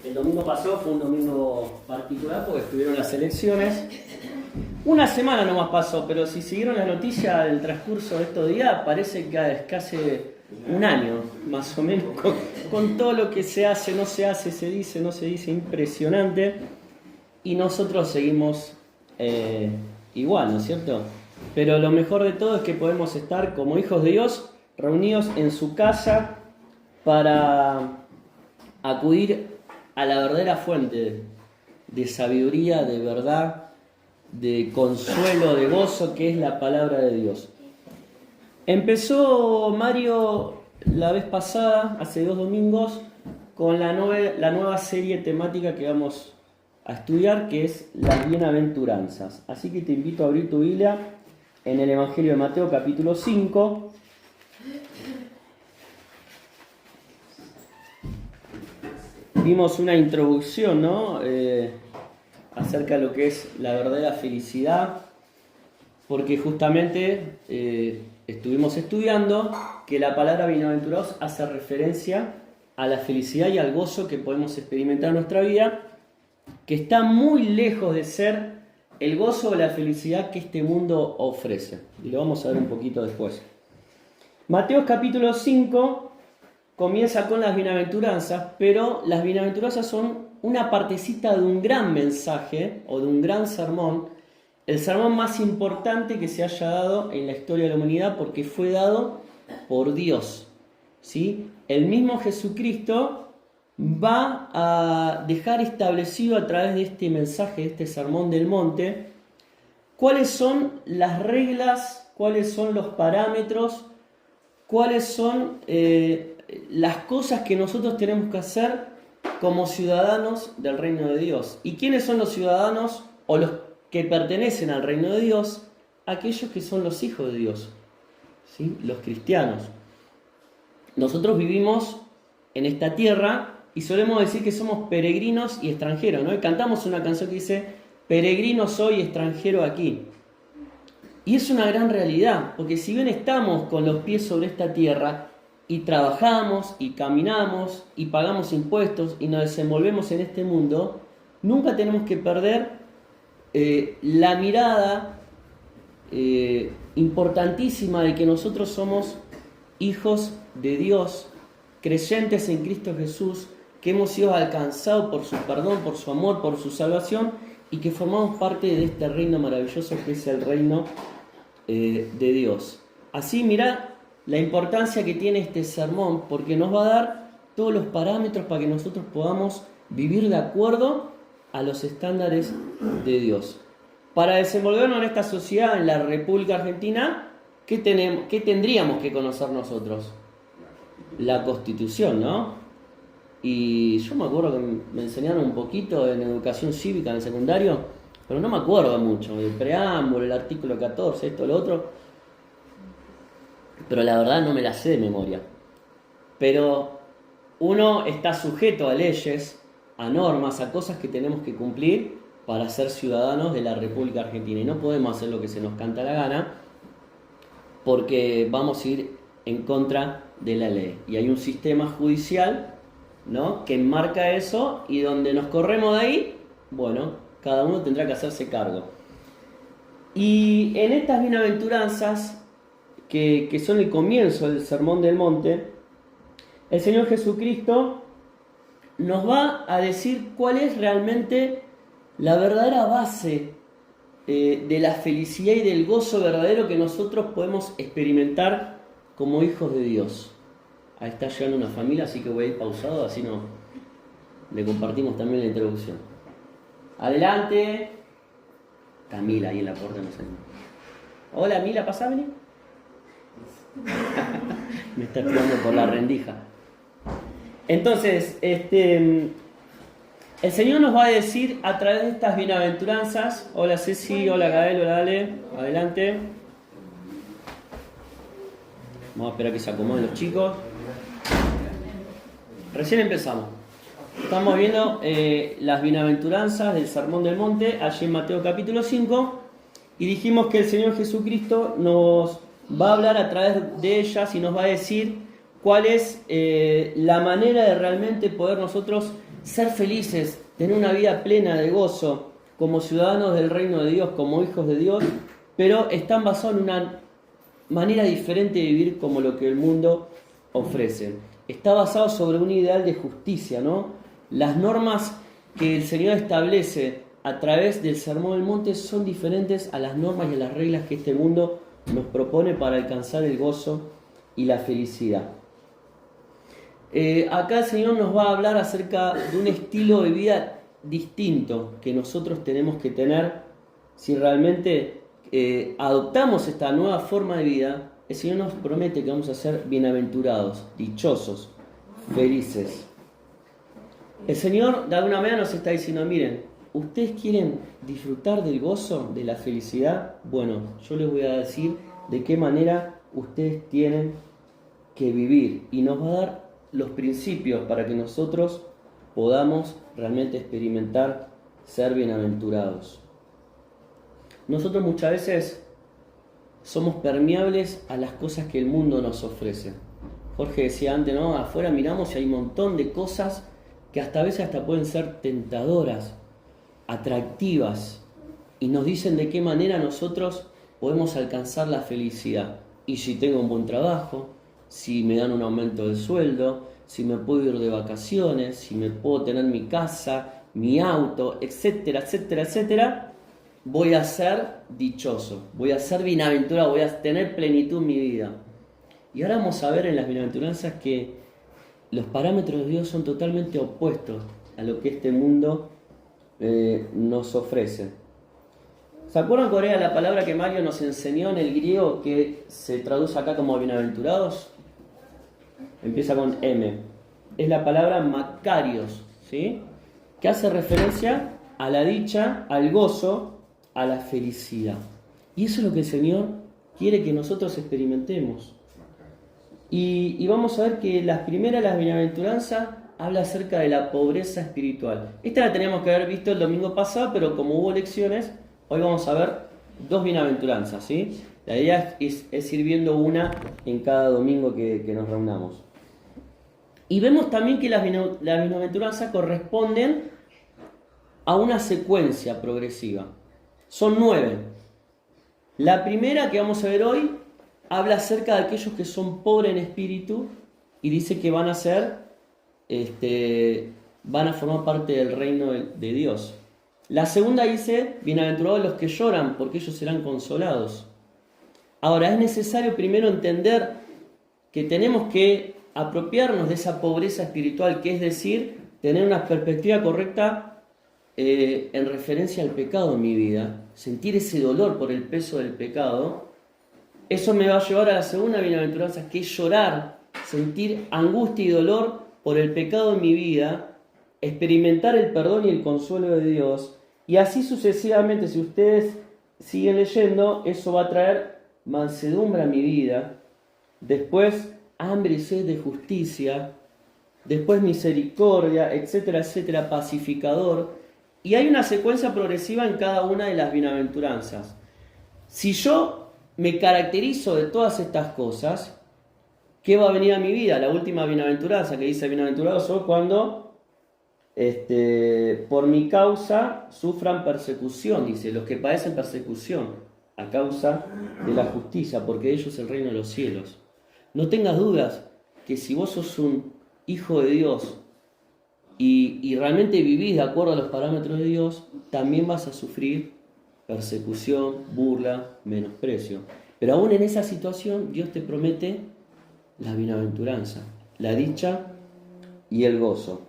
El domingo pasado fue un domingo particular porque estuvieron las elecciones. Una semana nomás pasó, pero si siguieron las noticias del transcurso de estos días, parece que es casi un año, más o menos, con todo lo que se hace, no se hace, se dice, no se dice, impresionante. Y nosotros seguimos igual, ¿no es cierto? Pero lo mejor de todo es que podemos estar como hijos de Dios, reunidos en su casa para acudir a la verdadera fuente de sabiduría, de verdad, de consuelo, de gozo, que es la palabra de Dios. Empezó Mario la vez pasada, hace 2 domingos, con la nueva serie temática que vamos a estudiar, que es las bienaventuranzas. Así que te invito a abrir tu Biblia en el Evangelio de Mateo, capítulo 5. Vimos una introducción, ¿no? Acerca de lo que es la verdadera felicidad, porque justamente estuvimos estudiando que la palabra bienaventurados hace referencia a la felicidad y al gozo que podemos experimentar en nuestra vida, que está muy lejos de ser el gozo o la felicidad que este mundo ofrece. Y lo vamos a ver un poquito después. Mateo capítulo 5 comienza con las bienaventuranzas, pero las bienaventuranzas son una partecita de un gran mensaje o de un gran sermón, el sermón más importante que se haya dado en la historia de la humanidad, porque fue dado por Dios, ¿sí? El mismo Jesucristo va a dejar establecido a través de este mensaje, de este sermón del monte, cuáles son las reglas, cuáles son los parámetros, cuáles son las cosas que nosotros tenemos que hacer como ciudadanos del reino de Dios. ¿Y quiénes son los ciudadanos o los que pertenecen al reino de Dios? Aquellos que son los hijos de Dios, ¿sí? Los cristianos. Nosotros vivimos en esta tierra y solemos decir que somos peregrinos y extranjeros, ¿no? Y cantamos una canción que dice: peregrino soy, extranjero aquí. Y es una gran realidad, porque si bien estamos con los pies sobre esta tierra y trabajamos y caminamos y pagamos impuestos y nos desenvolvemos en este mundo, nunca tenemos que perder la mirada importantísima de que nosotros somos hijos de Dios, creyentes en Cristo Jesús, que hemos sido alcanzados por su perdón, por su amor, por su salvación, y que formamos parte de este reino maravilloso que es el reino de Dios. Así, mirá la importancia que tiene este sermón, porque nos va a dar todos los parámetros para que nosotros podamos vivir de acuerdo a los estándares de Dios. Para desenvolvernos en esta sociedad, en la República Argentina, ¿qué tendríamos que conocer nosotros? La Constitución, ¿no? Y yo me acuerdo que me enseñaron un poquito en educación cívica en el secundario, pero no me acuerdo mucho, el preámbulo, el artículo 14, esto, lo otro. Pero la verdad no me la sé de memoria. Pero uno está sujeto a leyes, a normas, a cosas que tenemos que cumplir para ser ciudadanos de la República Argentina. Y no podemos hacer lo que se nos canta la gana, porque vamos a ir en contra de la ley. Y hay un sistema judicial, ¿no?, que enmarca eso, y donde nos corremos de ahí, bueno, cada uno tendrá que hacerse cargo. Y en estas bienaventuranzas, que son el comienzo del Sermón del Monte, el Señor Jesucristo nos va a decir cuál es realmente la verdadera base de la felicidad y del gozo verdadero que nosotros podemos experimentar como hijos de Dios. Ahí está llegando una familia, así que voy a ir pausado, así no le compartimos también la introducción. Adelante. Camila ahí en la puerta, no sé. Hola, Mila, ¿pasá, vení? Me está tirando por la rendija. Entonces, el Señor nos va a decir a través de estas bienaventuranzas. Hola Ceci, hola Gael, hola Ale, adelante. Vamos a esperar que se acomoden los chicos. Recién empezamos. Estamos viendo las bienaventuranzas del Sermón del Monte, allí en Mateo capítulo 5, y dijimos que el Señor Jesucristo nos va a hablar a través de ellas y nos va a decir cuál es la manera de realmente poder nosotros ser felices, tener una vida plena de gozo, como ciudadanos del reino de Dios, como hijos de Dios, pero están basados en una manera diferente de vivir como lo que el mundo ofrece. Está basado sobre un ideal de justicia, ¿no? Las normas que el Señor establece a través del Sermón del Monte son diferentes a las normas y a las reglas que este mundo nos propone para alcanzar el gozo y la felicidad. Acá el Señor nos va a hablar acerca de un estilo de vida distinto que nosotros tenemos que tener si realmente adoptamos esta nueva forma de vida. El Señor nos promete que vamos a ser bienaventurados, dichosos, felices. El Señor de alguna manera nos está diciendo, miren, ¿ustedes quieren disfrutar del gozo, de la felicidad? Bueno, yo les voy a decir de qué manera ustedes tienen que vivir y nos va a dar los principios para que nosotros podamos realmente experimentar ser bienaventurados. Nosotros muchas veces somos permeables a las cosas que el mundo nos ofrece. Jorge decía antes, ¿no? Afuera miramos y hay un montón de cosas que hasta a veces hasta pueden ser tentadoras, atractivas, y nos dicen de qué manera nosotros podemos alcanzar la felicidad. Y si tengo un buen trabajo, si me dan un aumento de sueldo, si me puedo ir de vacaciones, si me puedo tener mi casa, mi auto, etcétera, etcétera, etcétera, voy a ser dichoso, voy a ser bienaventurado, voy a tener plenitud en mi vida. Y ahora vamos a ver en las bienaventuranzas que los parámetros de Dios son totalmente opuestos a lo que este mundo nos ofrece. ¿Se acuerdan cuál era la palabra que Mario nos enseñó en el griego que se traduce acá como bienaventurados? Empieza con M. Es la palabra makarios, ¿sí? Que hace referencia a la dicha, al gozo, a la felicidad. Y eso es lo que el Señor quiere que nosotros experimentemos. Y vamos a ver que las bienaventuranzas, habla acerca de la pobreza espiritual. Esta la teníamos que haber visto el domingo pasado, pero como hubo lecciones, hoy vamos a ver dos bienaventuranzas, ¿sí? La idea es ir viendo una en cada domingo que nos reunamos. Y vemos también que las bienaventuranzas corresponden a una secuencia progresiva. Son 9. La primera que vamos a ver hoy habla acerca de aquellos que son pobres en espíritu y dice que van a formar parte del reino de Dios. La segunda dice, bienaventurados los que lloran, porque ellos serán consolados. Ahora, es necesario primero entender que tenemos que apropiarnos de esa pobreza espiritual, que es decir, tener una perspectiva correcta en referencia al pecado en mi vida, sentir ese dolor por el peso del pecado. Eso me va a llevar a la segunda bienaventuranza, que es llorar, sentir angustia y dolor por el pecado en mi vida, experimentar el perdón y el consuelo de Dios, y así sucesivamente. Si ustedes siguen leyendo, eso va a traer mansedumbre a mi vida, después hambre y sed de justicia, después misericordia, etcétera, etcétera, pacificador, y hay una secuencia progresiva en cada una de las bienaventuranzas. Si yo me caracterizo de todas estas cosas, ¿qué va a venir a mi vida? La última bienaventuranza que dice, bienaventurados son cuando por mi causa sufran persecución, dice, los que padecen persecución a causa de la justicia, porque de ellos es el reino de los cielos. No tengas dudas que si vos sos un hijo de Dios y realmente vivís de acuerdo a los parámetros de Dios, también vas a sufrir persecución, burla, menosprecio. Pero aún en esa situación, Dios te promete la bienaventuranza, la dicha y el gozo.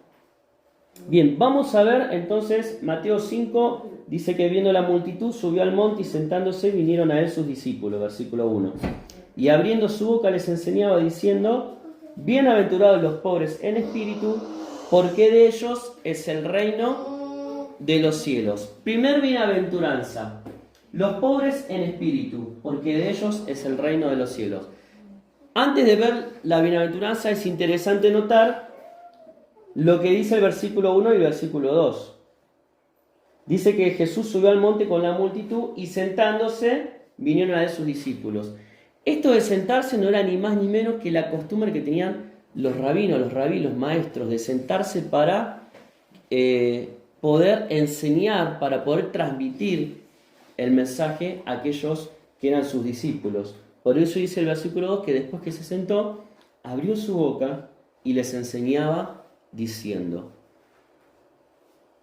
Bien, vamos a ver entonces Mateo 5, dice que viendo la multitud subió al monte y sentándose vinieron a él sus discípulos, versículo 1. Y abriendo su boca les enseñaba diciendo, bienaventurados los pobres en espíritu, porque de ellos es el reino de los cielos. Primer bienaventuranza, los pobres en espíritu, porque de ellos es el reino de los cielos. Antes de ver la bienaventuranza es interesante notar lo que dice el versículo 1 y el versículo 2. Dice que Jesús subió al monte con la multitud y sentándose vinieron a él sus discípulos. Esto de sentarse no era ni más ni menos que la costumbre que tenían los rabinos, los maestros, de sentarse para poder enseñar, para poder transmitir el mensaje a aquellos que eran sus discípulos. Por eso dice el versículo 2 que después que se sentó, abrió su boca y les enseñaba diciendo.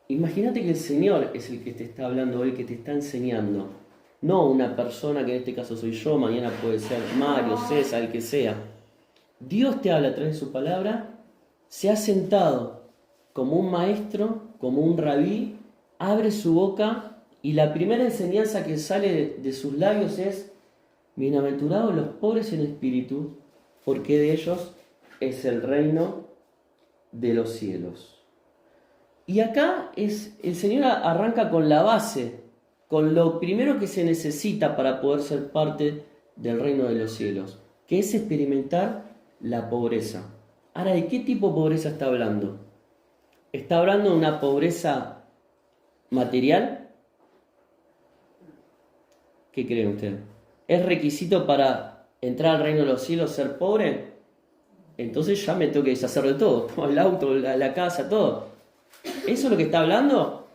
Imagínate que el Señor es el que te está hablando hoy, que te está enseñando. No una persona que en este caso soy yo, mañana puede ser Mario, César, el que sea. Dios te habla a través de su palabra, se ha sentado como un maestro, como un rabí, abre su boca y la primera enseñanza que sale de sus labios es: bienaventurados los pobres en espíritu, porque de ellos es el reino de los cielos. Y acá el Señor arranca con la base, con lo primero que se necesita para poder ser parte del reino de los cielos, que es experimentar la pobreza. Ahora, ¿de qué tipo de pobreza está hablando? ¿Está hablando de una pobreza material? ¿Qué creen ustedes? ¿Es requisito para entrar al reino de los cielos ser pobre? Entonces ya me tengo que deshacer de todo, el auto, la casa, todo. ¿Eso es lo que está hablando?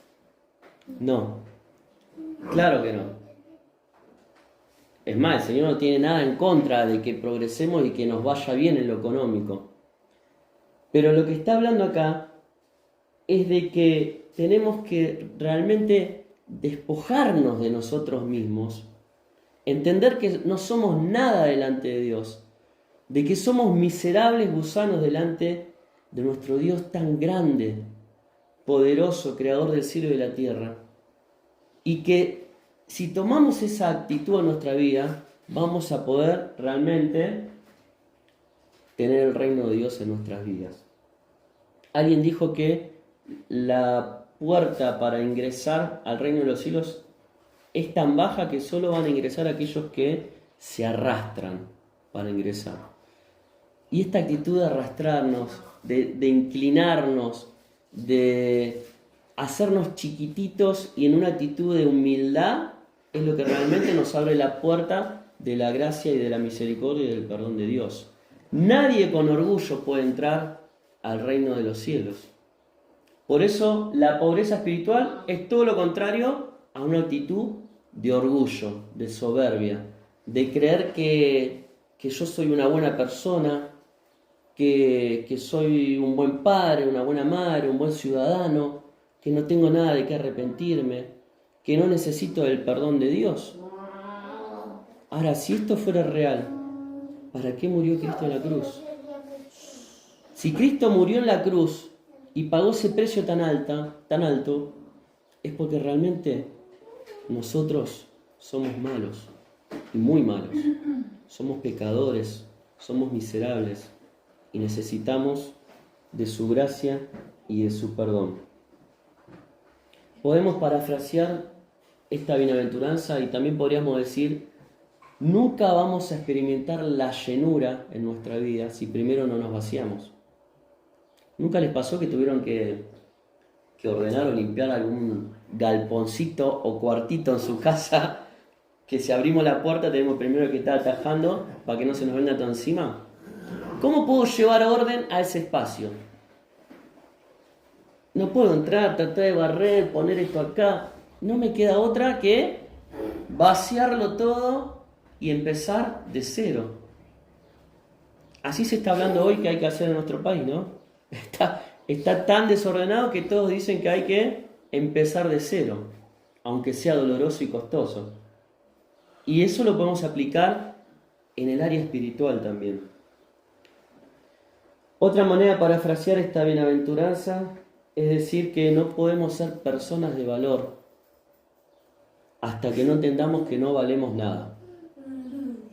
No, claro que no. Es más, el Señor no tiene nada en contra de que progresemos y que nos vaya bien en lo económico. Pero lo que está hablando acá es de que tenemos que realmente despojarnos de nosotros mismos, entender que no somos nada delante de Dios, de que somos miserables gusanos delante de nuestro Dios tan grande, poderoso, creador del cielo y de la tierra, y que si tomamos esa actitud en nuestra vida, vamos a poder realmente tener el reino de Dios en nuestras vidas. Alguien dijo que la puerta para ingresar al reino de los cielos es tan baja que solo van a ingresar aquellos que se arrastran para ingresar. Y esta actitud de arrastrarnos, de inclinarnos, de hacernos chiquititos y en una actitud de humildad, es lo que realmente nos abre la puerta de la gracia y de la misericordia y del perdón de Dios. Nadie con orgullo puede entrar al reino de los cielos. Por eso la pobreza espiritual es todo lo contrario a una actitud de orgullo, de soberbia, de creer que yo soy una buena persona, que soy un buen padre, una buena madre, un buen ciudadano, que no tengo nada de qué arrepentirme, que no necesito el perdón de Dios. Ahora, si esto fuera real, ¿para qué murió Cristo en la cruz? Si Cristo murió en la cruz y pagó ese precio tan alto, es porque realmente nosotros somos malos, y muy malos. Somos pecadores, somos miserables, y necesitamos de su gracia y de su perdón. Podemos parafrasear esta bienaventuranza y también podríamos decir: nunca vamos a experimentar la llenura en nuestra vida si primero no nos vaciamos. ¿Nunca les pasó que tuvieron que ordenar o limpiar algún galponcito o cuartito en su casa, que si abrimos la puerta tenemos primero que estar atajando para que no se nos venga todo encima? ¿Cómo puedo llevar orden a ese espacio? No puedo entrar, tratar de barrer, poner esto acá. No me queda otra que vaciarlo todo y empezar de cero. Así se está hablando hoy que hay que hacer en nuestro país, ¿no? Está tan desordenado que todos dicen que hay que empezar de cero, aunque sea doloroso y costoso. Y eso lo podemos aplicar en el área espiritual también. Otra manera de parafrasear esta bienaventuranza es decir que no podemos ser personas de valor hasta que no entendamos que no valemos nada.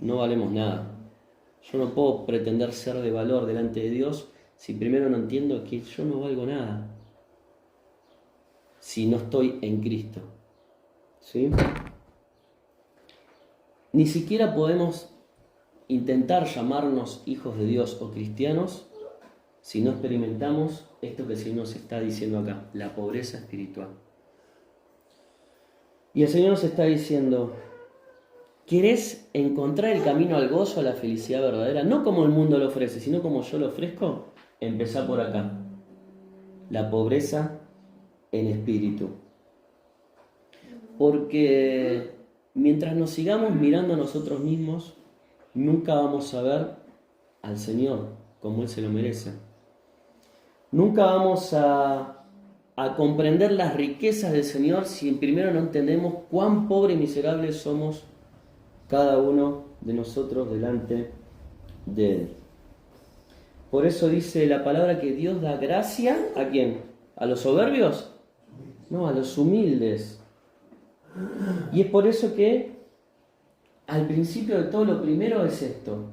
No valemos nada. Yo no puedo pretender ser de valor delante de Dios si primero no entiendo que yo no valgo nada, si no estoy en Cristo. ¿Sí? Ni siquiera podemos intentar llamarnos hijos de Dios o cristianos si no experimentamos esto que el Señor nos está diciendo acá, la pobreza espiritual. Y el Señor nos está diciendo: ¿querés encontrar el camino al gozo, a la felicidad verdadera? No como el mundo lo ofrece, sino como yo lo ofrezco. Empezá por acá. La pobreza en espíritu. Porque mientras nos sigamos mirando a nosotros mismos, nunca vamos a ver al Señor como Él se lo merece. Nunca vamos a comprender las riquezas del Señor si primero no entendemos cuán pobres y miserables somos cada uno de nosotros delante de Él. Por eso dice la palabra que Dios da gracia, ¿a quién? ¿A los soberbios? No, a los humildes. Y es por eso que al principio de todo lo primero es esto: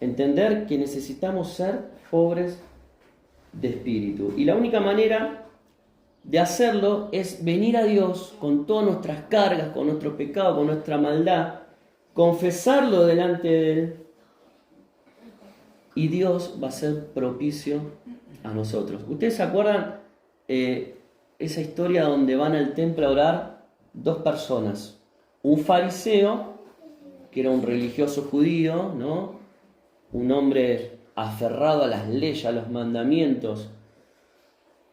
entender que necesitamos ser pobres de espíritu. Y la única manera de hacerlo es venir a Dios con todas nuestras cargas, con nuestro pecado, con nuestra maldad, confesarlo delante de Él, y Dios va a ser propicio a nosotros. ¿Ustedes se acuerdan esa historia donde van al templo a orar dos personas? Un fariseo, que era un religioso judío, ¿no? Un hombre aferrado a las leyes, a los mandamientos,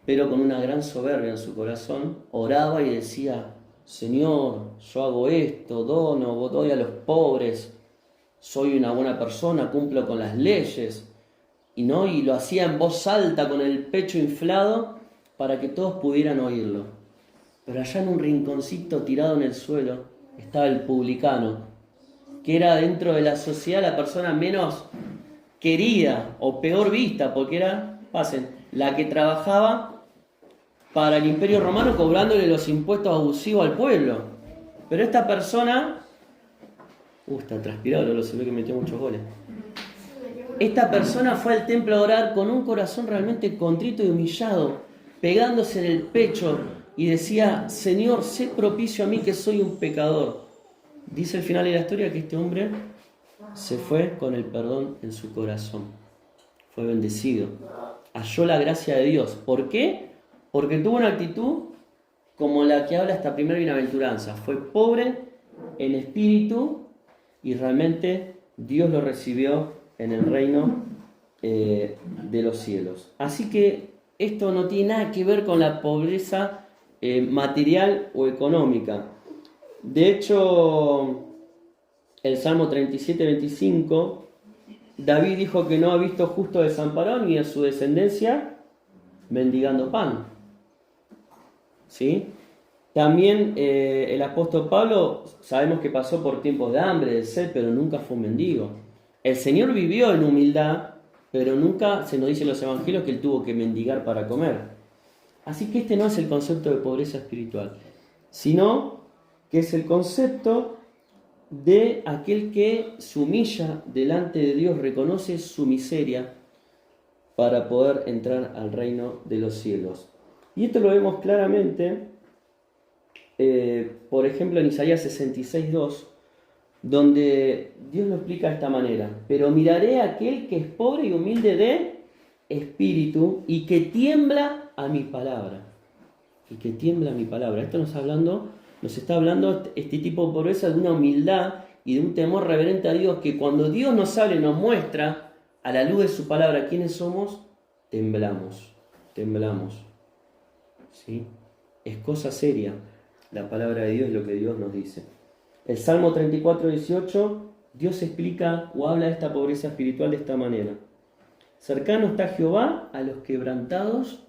pero con una gran soberbia en su corazón, oraba y decía: Señor, yo hago esto, dono, doy a los pobres, soy una buena persona, cumplo con las leyes. Y lo hacía en voz alta, con el pecho inflado, para que todos pudieran oírlo. Pero allá en un rinconcito tirado en el suelo estaba el publicano, que era dentro de la sociedad la persona menos querida o peor vista, porque era, la que trabajaba para el Imperio Romano cobrándole los impuestos abusivos al pueblo. Pero esta persona, está transpirado, lo se ve que metió muchos goles. Esta persona fue al templo a orar con un corazón realmente contrito y humillado, pegándose en el pecho, y decía: Señor, sé propicio a mí, que soy un pecador. Dice el final de la historia que este hombre se fue con el perdón en su corazón. Fue bendecido. Halló la gracia de Dios. ¿Por qué? Porque tuvo una actitud como la que habla esta primera bienaventuranza. Fue pobre en espíritu y realmente Dios lo recibió en el reino de los cielos. Así que esto no tiene nada que ver con la pobreza material o económica. De hecho, el Salmo 37-25, David dijo que no ha visto justo desamparado ni a su descendencia mendigando pan. ¿Sí? También el apóstol Pablo, sabemos que pasó por tiempos de hambre, de sed, pero nunca fue un mendigo. El Señor vivió en humildad, pero nunca se nos dice en los evangelios que Él tuvo que mendigar para comer. Así que este no es el concepto de pobreza espiritual, sino que es el concepto de aquel que se humilla delante de Dios, reconoce su miseria para poder entrar al reino de los cielos. Y esto lo vemos claramente, por ejemplo, en Isaías 66:2, donde Dios lo explica de esta manera: pero miraré a aquel que es pobre y humilde de espíritu y que tiembla a mi palabra. Y que tiembla a mi palabra. Esto nos está hablando este tipo de pobreza de una humildad y de un temor reverente a Dios, que cuando Dios nos habla y nos muestra a la luz de su palabra quiénes somos, temblamos. ¿Sí? Es cosa seria la palabra de Dios, lo que Dios nos dice. El Salmo 34:18, Dios explica o habla de esta pobreza espiritual de esta manera: cercano está Jehová a los quebrantados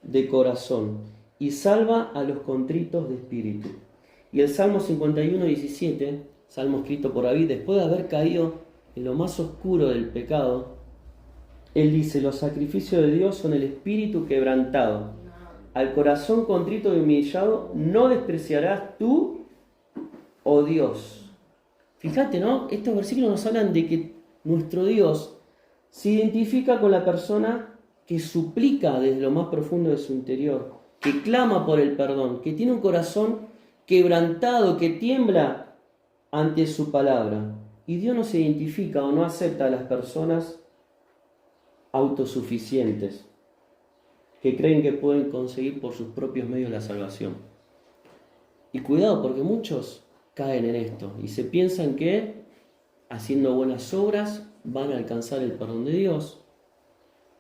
de corazón y salva a los contritos de espíritu. Y el Salmo 51:17, salmo escrito por David después de haber caído en lo más oscuro del pecado, él dice: los sacrificios de Dios son el espíritu quebrantado. Al corazón contrito y humillado no despreciarás tú, oh Dios. Fíjate, ¿no? Estos versículos nos hablan de que nuestro Dios se identifica con la persona que suplica desde lo más profundo de su interior, que clama por el perdón, que tiene un corazón quebrantado, que tiembla ante su palabra. Y Dios no se identifica o no acepta a las personas autosuficientes, que creen que pueden conseguir por sus propios medios la salvación. Y cuidado, porque muchos caen en esto y se piensan que haciendo buenas obras van a alcanzar el perdón de Dios,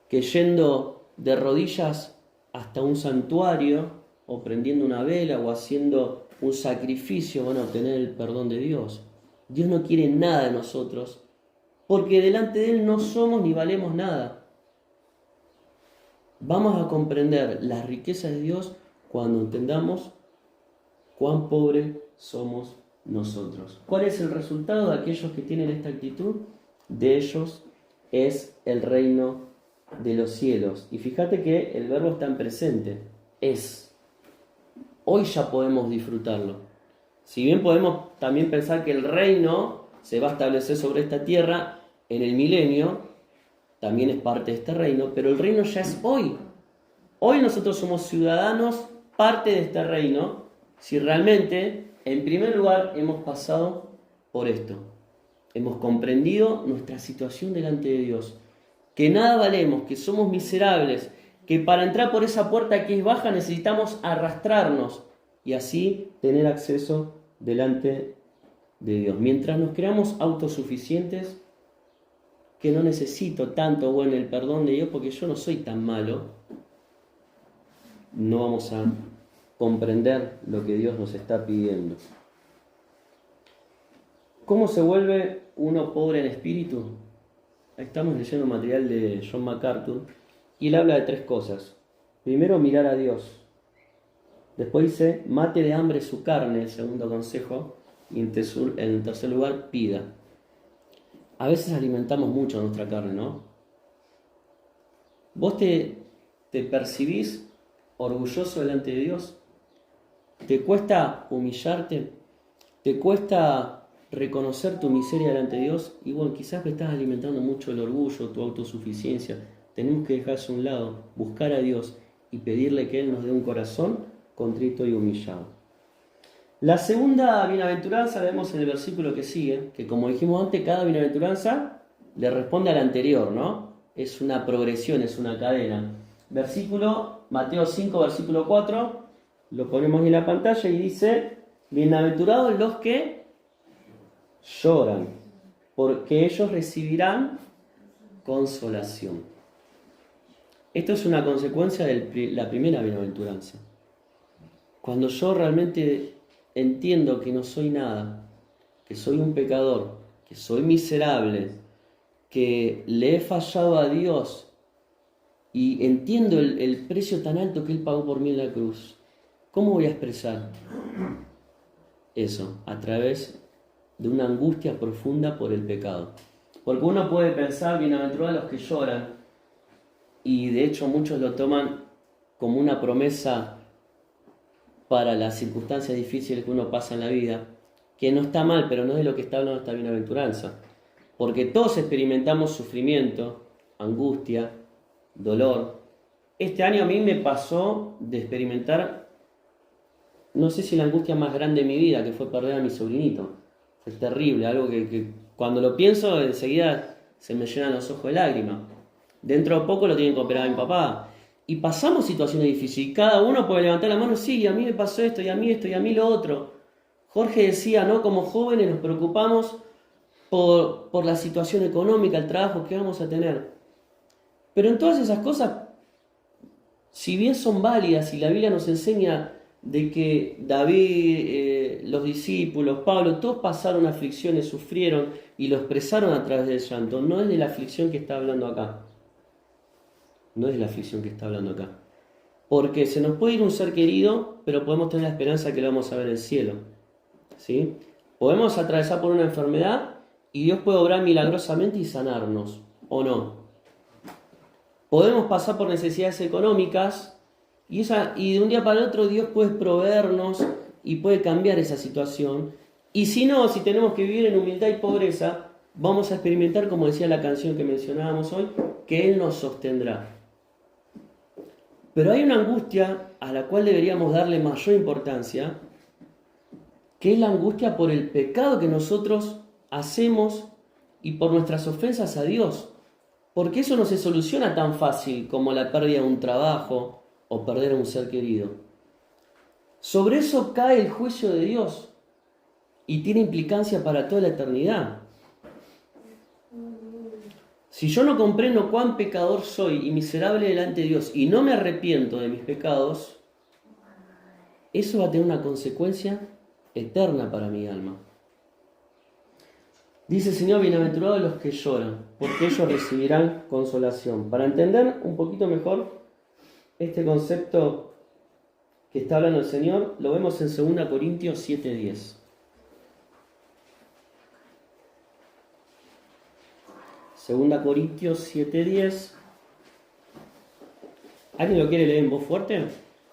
que yendo de rodillas hasta un santuario o prendiendo una vela o haciendo un sacrificio van a obtener el perdón de Dios. Dios no quiere nada de nosotros, porque delante de Él no somos ni valemos nada. Vamos a comprender las riquezas de Dios cuando entendamos cuán pobres somos nosotros. ¿Cuál es el resultado de aquellos que tienen esta actitud? De ellos es el reino de los cielos. Y fíjate que el verbo está en presente, es. Hoy ya podemos disfrutarlo. Si bien podemos también pensar que el reino se va a establecer sobre esta tierra en el milenio, también es parte de este reino, pero el reino ya es hoy. Hoy nosotros somos ciudadanos, parte de este reino, si realmente, en primer lugar, hemos pasado por esto. Hemos comprendido nuestra situación delante de Dios, que nada valemos, que somos miserables, que para entrar por esa puerta que es baja necesitamos arrastrarnos y así tener acceso delante de Dios. Mientras nos creamos autosuficientes, que no necesito tanto bueno el perdón de Dios porque yo no soy tan malo, no vamos a comprender lo que Dios nos está pidiendo. ¿Cómo se vuelve uno pobre en espíritu? Estamos leyendo material de John MacArthur y él habla de 3 cosas. Primero, mirar a Dios. Después dice, mate de hambre su carne, el segundo consejo. Y en tercer lugar, pida. A veces alimentamos mucho nuestra carne, ¿no? ¿Vos te percibís orgulloso delante de Dios? ¿Te cuesta humillarte? ¿Te cuesta reconocer tu miseria delante de Dios? Y bueno, quizás me estás alimentando mucho el orgullo, tu autosuficiencia. Tenemos que dejarse a un lado, buscar a Dios y pedirle que Él nos dé un corazón contrito y humillado. La segunda bienaventuranza la vemos en el versículo que sigue, que como dijimos antes, cada bienaventuranza le responde a la anterior, ¿no? Es una progresión, es una cadena. Mateo 5, versículo 4, lo ponemos en la pantalla y dice, bienaventurados los que lloran, porque ellos recibirán consolación. Esto es una consecuencia de la primera bienaventuranza. Cuando yo realmente entiendo que no soy nada, que soy un pecador, que soy miserable, que le he fallado a Dios y entiendo el precio tan alto que Él pagó por mí en la cruz, ¿cómo voy a expresar eso? A través de una angustia profunda por el pecado. Porque uno puede pensar, bienaventurados los que lloran, y de hecho muchos lo toman como una promesa para las circunstancias difíciles que uno pasa en la vida, que no está mal, pero no es de lo que está hablando esta bienaventuranza. Porque todos experimentamos sufrimiento, angustia, dolor. Este año a mí me pasó de experimentar, no sé si la angustia más grande de mi vida, que fue perder a mi sobrinito. Fue terrible, algo que cuando lo pienso enseguida se me llenan los ojos de lágrimas. Dentro de poco lo tienen que operar a mi papá. Y pasamos situaciones difíciles. Cada uno puede levantar la mano, sí, a mí me pasó esto, y a mí esto, y a mí lo otro. Jorge decía, ¿no? Como jóvenes nos preocupamos por la situación económica, el trabajo que vamos a tener. Pero en todas esas cosas, si bien son válidas y la Biblia nos enseña de que David, los discípulos, Pablo, todos pasaron aflicciones, sufrieron y lo expresaron a través del llanto, no es de la aflicción que está hablando acá. No es la aflicción que está hablando acá. Porque se nos puede ir un ser querido, pero podemos tener la esperanza que lo vamos a ver en el cielo. ¿Sí? Podemos atravesar por una enfermedad y Dios puede obrar milagrosamente y sanarnos, o no. Podemos pasar por necesidades económicas y de un día para el otro Dios puede proveernos y puede cambiar esa situación. Y si no, si tenemos que vivir en humildad y pobreza, vamos a experimentar, como decía la canción que mencionábamos hoy, que Él nos sostendrá. Pero hay una angustia a la cual deberíamos darle mayor importancia, que es la angustia por el pecado que nosotros hacemos y por nuestras ofensas a Dios. Porque eso no se soluciona tan fácil como la pérdida de un trabajo o perder a un ser querido. Sobre eso cae el juicio de Dios y tiene implicancia para toda la eternidad. Si yo no comprendo cuán pecador soy y miserable delante de Dios y no me arrepiento de mis pecados, eso va a tener una consecuencia eterna para mi alma. Dice el Señor, bienaventurados los que lloran, porque ellos recibirán consolación. Para entender un poquito mejor este concepto que está hablando el Señor, lo vemos en 2 Corintios 7:10. 2 Corintios 7:10. ¿Alguien lo quiere leer en voz fuerte?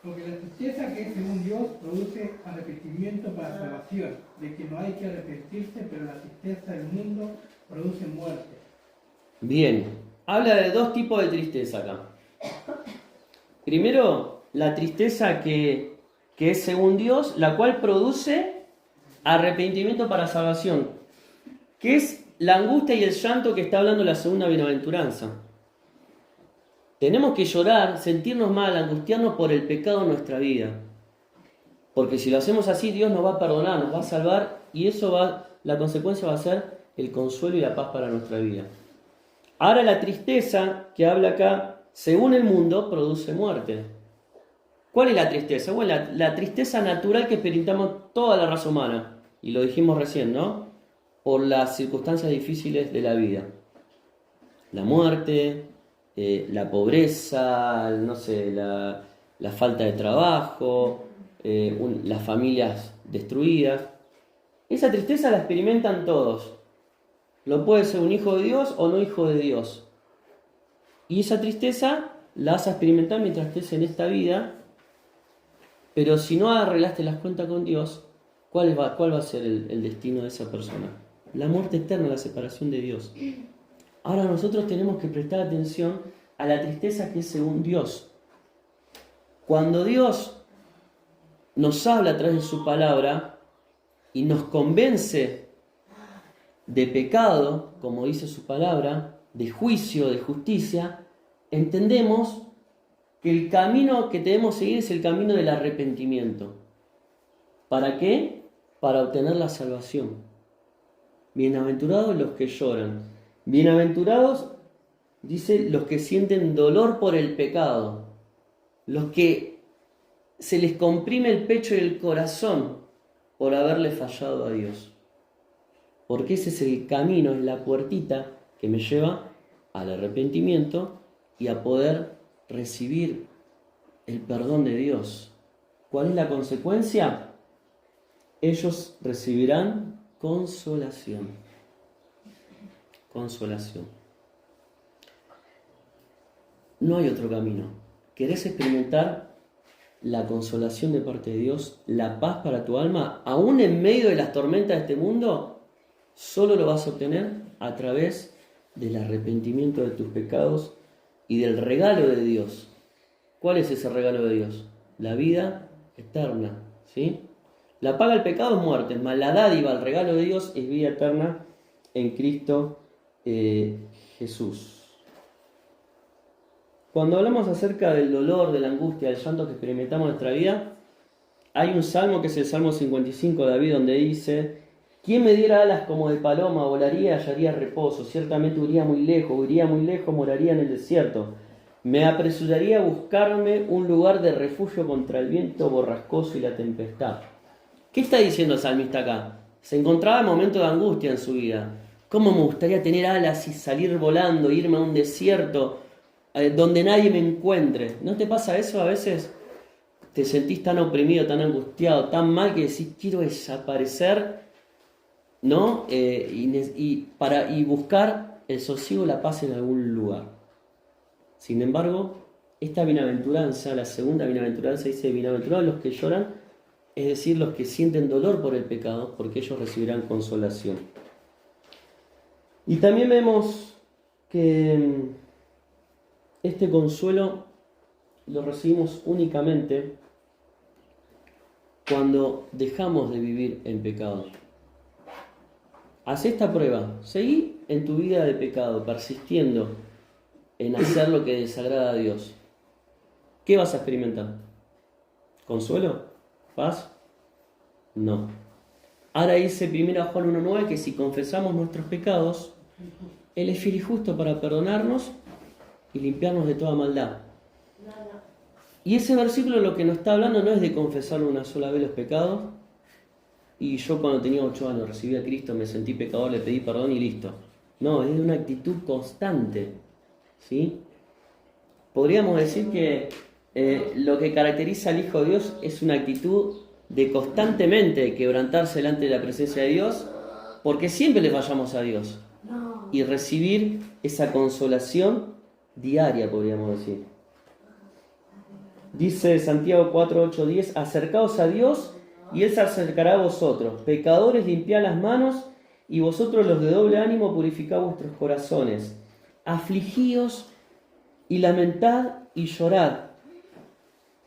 Porque la tristeza que es según Dios produce arrepentimiento para salvación, de que no hay que arrepentirse, pero la tristeza del mundo produce muerte. Bien, habla de dos tipos de tristeza acá. Primero, la tristeza que es según Dios, la cual produce arrepentimiento para salvación, que es la angustia y el llanto que está hablando la segunda bienaventuranza. Tenemos que llorar, sentirnos mal, angustiarnos por el pecado en nuestra vida. Porque si lo hacemos así, Dios nos va a perdonar, nos va a salvar, y la consecuencia va a ser el consuelo y la paz para nuestra vida. Ahora la tristeza que habla acá, según el mundo, produce muerte. ¿Cuál es la tristeza? Bueno, la tristeza natural que experimentamos toda la raza humana. Y lo dijimos recién, ¿no? Por las circunstancias difíciles de la vida. La muerte, la pobreza, no sé, la falta de trabajo, las familias destruidas. Esa tristeza la experimentan todos. Lo puede ser un hijo de Dios o no hijo de Dios. Y esa tristeza la vas a experimentar mientras estés en esta vida. Pero si no arreglaste las cuentas con Dios, ¿cuál va a ser el destino de esa persona? La muerte eterna, la separación de Dios. Ahora nosotros tenemos que prestar atención a la tristeza que es según Dios. Cuando Dios nos habla a través de su palabra y nos convence de pecado, como dice su palabra, de juicio, de justicia, entendemos que el camino que debemos seguir es el camino del arrepentimiento. ¿Para qué? Para obtener la salvación. Bienaventurados los que lloran. Bienaventurados, dice, los que sienten dolor por el pecado. Los que se les comprime el pecho y el corazón por haberle fallado a Dios. Porque ese es el camino, es la puertita que me lleva al arrepentimiento y a poder recibir el perdón de Dios. ¿Cuál es la consecuencia? Ellos recibirán consolación. Consolación. No hay otro camino. ¿Querés experimentar la consolación de parte de Dios, la paz para tu alma, aún en medio de las tormentas de este mundo? Solo lo vas a obtener a través del arrepentimiento de tus pecados y del regalo de Dios. ¿Cuál es ese regalo de Dios? La vida eterna, ¿sí? La paga del pecado es muerte, mas la dádiva, el regalo de Dios es vida eterna en Cristo Jesús. Cuando hablamos acerca del dolor, de la angustia, del llanto que experimentamos en nuestra vida, hay un salmo que es el Salmo 55 de David, donde dice: ¿quién me diera alas como de paloma? Volaría y hallaría reposo. Ciertamente iría muy lejos, moraría en el desierto. Me apresuraría a buscarme un lugar de refugio contra el viento borrascoso y la tempestad. ¿Qué está diciendo el salmista acá? Se encontraba en momentos de angustia en su vida. ¿Cómo me gustaría tener alas y salir volando, irme a un desierto donde nadie me encuentre? ¿No te pasa eso a veces? Te sentís tan oprimido, tan angustiado, tan mal que decís, quiero desaparecer, ¿no? Y buscar el sosiego, la paz en algún lugar. Sin embargo, esta bienaventuranza, la segunda bienaventuranza, dice: bienaventurados los que lloran, es decir, los que sienten dolor por el pecado, porque ellos recibirán consolación. Y también vemos que este consuelo lo recibimos únicamente cuando dejamos de vivir en pecado. Haz esta prueba. Seguí en tu vida de pecado, persistiendo en hacer lo que desagrada a Dios. ¿Qué vas a experimentar? ¿Consuelo? ¿Paz? No. Ahora dice 1 Juan 1:9 que si confesamos nuestros pecados, Él es fiel y justo para perdonarnos y limpiarnos de toda maldad. Y ese versículo lo que nos está hablando no es de confesar una sola vez los pecados. Y yo cuando tenía 8 años recibí a Cristo, me sentí pecador, le pedí perdón y listo. No, es de una actitud constante. ¿Sí? Podríamos decir que lo que caracteriza al Hijo de Dios es una actitud de constantemente quebrantarse delante de la presencia de Dios, porque siempre le fallamos a Dios. Y recibir esa consolación diaria, podríamos decir. Dice Santiago 4, 8, 10, acercaos a Dios y Él se acercará a vosotros. Pecadores, limpiad las manos y vosotros los de doble ánimo purificad vuestros corazones. Afligíos y lamentad y llorad.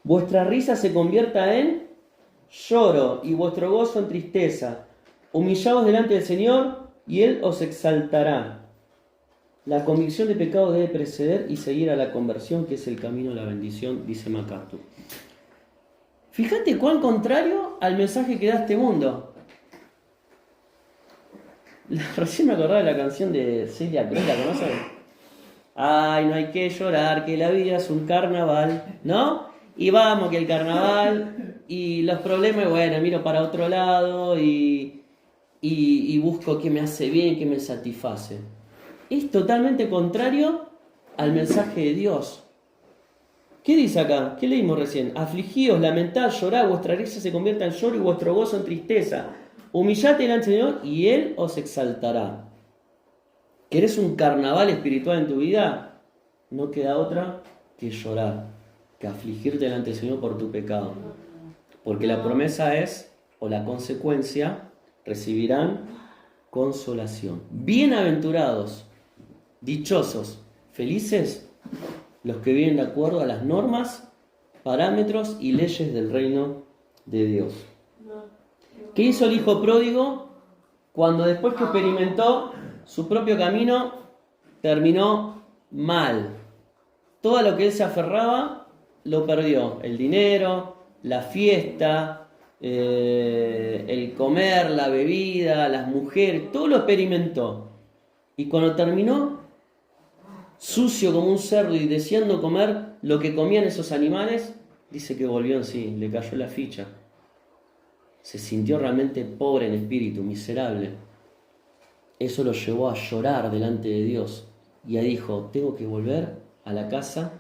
Vuestra risa se convierta en lloro y vuestro gozo en tristeza. Humillaos delante del Señor y Él os exaltará. La convicción de pecado debe preceder y seguir a la conversión, que es el camino a la bendición, dice MacArthur. Fíjate cuán contrario al mensaje que da este mundo. Recién me acordaba de la canción de Celia Cruz, ¿la conocen? Ay, no hay que llorar, que la vida es un carnaval, ¿no? Y vamos, que el carnaval y los problemas, bueno, miro para otro lado y busco qué me hace bien, qué me satisface. Es totalmente contrario al mensaje de Dios. ¿Qué dice acá? ¿Qué leímos recién? Afligíos, lamentad, llorad, vuestra risa se convierta en lloro y vuestro gozo en tristeza. Humillate delante del Señor y Él os exaltará. ¿Querés un carnaval espiritual en tu vida? No queda otra que llorar, que afligirte delante del Señor por tu pecado. Porque la promesa es, o la consecuencia, recibirán consolación. Bienaventurados, dichosos, felices los que viven de acuerdo a las normas, parámetros y leyes del reino de Dios. ¿Qué hizo el hijo pródigo cuando después que experimentó su propio camino terminó mal? Todo a lo que él se aferraba lo perdió. El dinero, la fiesta, el comer, la bebida, las mujeres, todo lo experimentó. Y cuando terminó, sucio como un cerdo y deseando comer lo que comían esos animales, dice que volvió en sí, le cayó la ficha. Se sintió realmente pobre en espíritu, miserable. Eso lo llevó a llorar delante de Dios y dijo, tengo que volver a la casa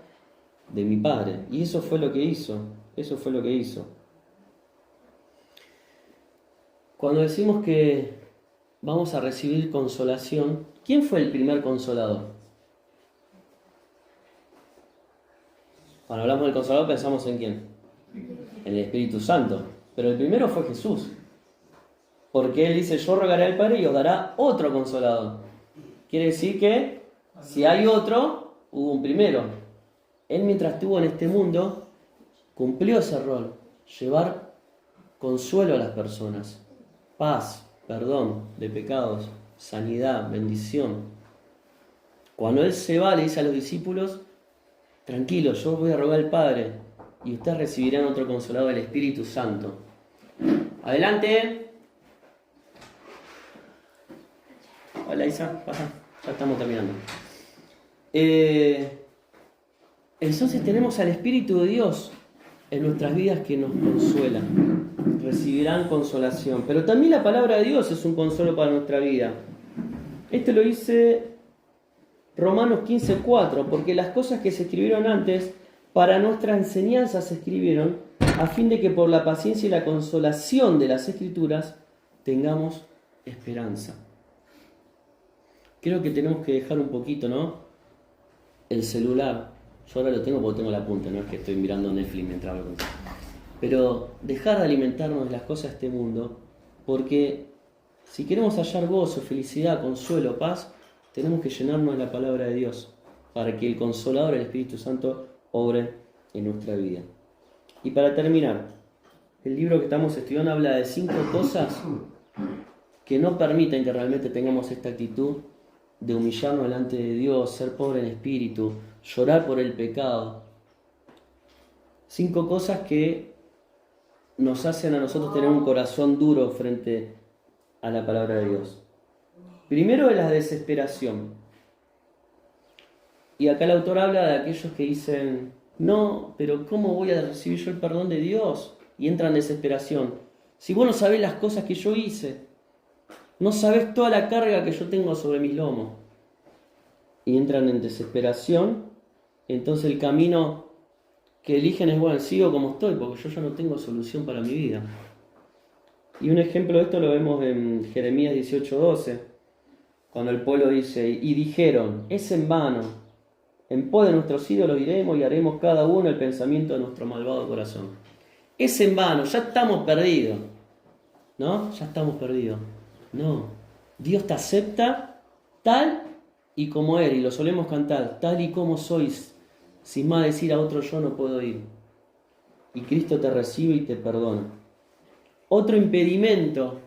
de mi padre. Y eso fue lo que hizo, eso fue lo que hizo. Cuando decimos que vamos a recibir consolación, ¿quién fue el primer consolador? Cuando hablamos del Consolador pensamos en quién, en el Espíritu Santo, pero el primero fue Jesús, porque Él dice, yo rogaré al Padre y os dará otro Consolador. Quiere decir que si hay otro, hubo un primero. Él mientras estuvo en este mundo, cumplió ese rol, llevar consuelo a las personas, paz, perdón de pecados, sanidad, bendición. Cuando Él se va, le dice a los discípulos, tranquilo, yo voy a rogar al Padre y ustedes recibirán otro consolador, el Espíritu Santo. Adelante. Hola Isa, pasa, ya estamos terminando. Entonces tenemos al Espíritu de Dios en nuestras vidas que nos consuela. Recibirán consolación. Pero también la palabra de Dios es un consuelo para nuestra vida. Esto lo dice Romanos 15:4, porque las cosas que se escribieron antes para nuestra enseñanza se escribieron a fin de que por la paciencia y la consolación de las Escrituras tengamos esperanza. Creo que tenemos que dejar un poquito, ¿no? El celular. Yo ahora lo tengo porque tengo la punta, no es que estoy mirando Netflix mientras hablo. Pero dejar de alimentarnos de las cosas de este mundo, porque si queremos hallar gozo, felicidad, consuelo, paz, tenemos que llenarnos de la palabra de Dios para que el Consolador, el Espíritu Santo, obre en nuestra vida. Y para terminar, el libro que estamos estudiando habla de 5 cosas que no permiten que realmente tengamos esta actitud de humillarnos delante de Dios, ser pobre en espíritu, llorar por el pecado. 5 cosas que nos hacen a nosotros tener un corazón duro frente a la palabra de Dios. Primero es la desesperación. Y acá el autor habla de aquellos que dicen, No, pero ¿cómo voy a recibir yo el perdón de Dios? Y entra en desesperación. Si vos no sabés las cosas que yo hice, no sabés toda la carga que yo tengo sobre mis lomos. Y entran en desesperación, entonces el camino que eligen es, bueno, sigo como estoy, porque yo ya no tengo solución para mi vida. Y un ejemplo de esto lo vemos en Jeremías 18:12, cuando el pueblo dice, y dijeron, es en vano, en pos de nuestros ídolos iremos y haremos cada uno el pensamiento de nuestro malvado corazón. Es en vano, ya estamos perdidos, ¿no? Ya estamos perdidos. No, Dios te acepta tal y como eres, y lo solemos cantar, tal y como sois, sin más decir a otro yo no puedo ir. Y Cristo te recibe y te perdona. Otro impedimento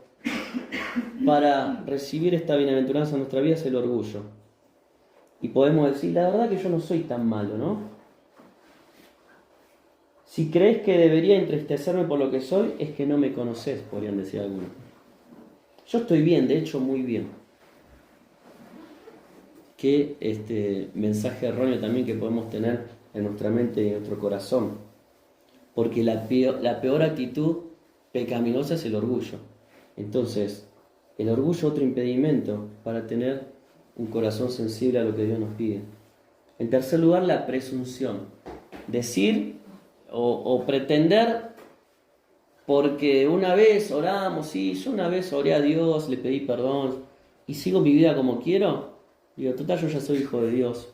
para recibir esta bienaventuranza en nuestra vida es el orgullo. Y podemos decir, la verdad que yo no soy tan malo, ¿no? Si crees que debería entristecerme por lo que soy, es que no me conoces, podrían decir algunos. Yo estoy bien, de hecho muy bien. Qué mensaje erróneo también que podemos tener en nuestra mente y en nuestro corazón. Porque la peor actitud pecaminosa es el orgullo. Entonces, el orgullo es otro impedimento para tener un corazón sensible a lo que Dios nos pide. En tercer lugar, la presunción. Decir o pretender, porque una vez oramos, sí, yo una vez oré a Dios, le pedí perdón y sigo mi vida como quiero. Digo, total, yo ya soy hijo de Dios.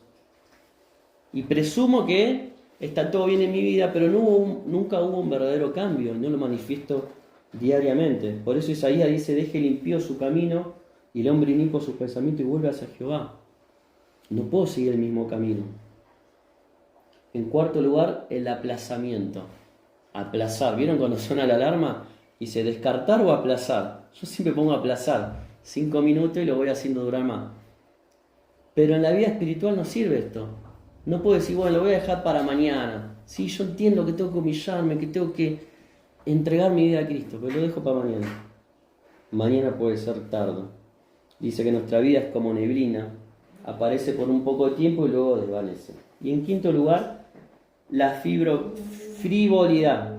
Y presumo que está todo bien en mi vida, pero nunca hubo un verdadero cambio, no lo manifiesto diariamente. Por eso Isaías dice, deje el impío su camino y el hombre inicuo sus pensamientos y vuelve hacia Jehová. No puedo seguir el mismo camino. En cuarto lugar, el aplazamiento. Aplazar. ¿Vieron cuando suena la alarma? Dice, descartar o aplazar. Yo siempre pongo aplazar. 5 minutos y lo voy haciendo durar más. Pero en la vida espiritual no sirve esto. No puedo decir, bueno, lo voy a dejar para mañana. Sí, yo entiendo que tengo que humillarme, que tengo que entregar mi vida a Cristo, pero lo dejo para mañana. Mañana puede ser tarde. Dice que nuestra vida es como neblina. Aparece por un poco de tiempo y luego desvanece. Y en quinto lugar, la frivolidad.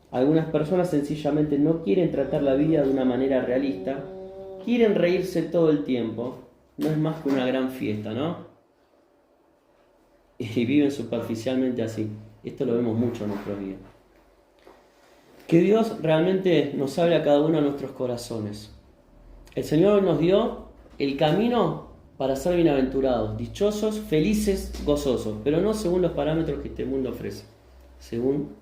Algunas personas sencillamente no quieren tratar la vida de una manera realista. Quieren reírse todo el tiempo. No es más que una gran fiesta, ¿no? Y viven superficialmente así. Esto lo vemos mucho en nuestros días. Que Dios realmente nos hable a cada uno de nuestros corazones. El Señor nos dio el camino para ser bienaventurados, dichosos, felices, gozosos, pero no según los parámetros que este mundo ofrece, según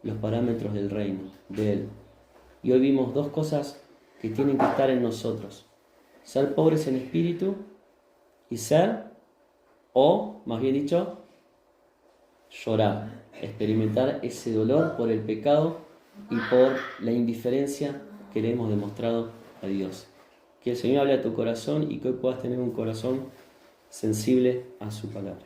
los parámetros del reino, de Él. Y hoy vimos dos cosas que tienen que estar en nosotros: ser pobres en espíritu y o más bien dicho, llorar, experimentar ese dolor por el pecado y por la indiferencia que le hemos demostrado a Dios. Que el Señor hable a tu corazón y que hoy puedas tener un corazón sensible a su palabra.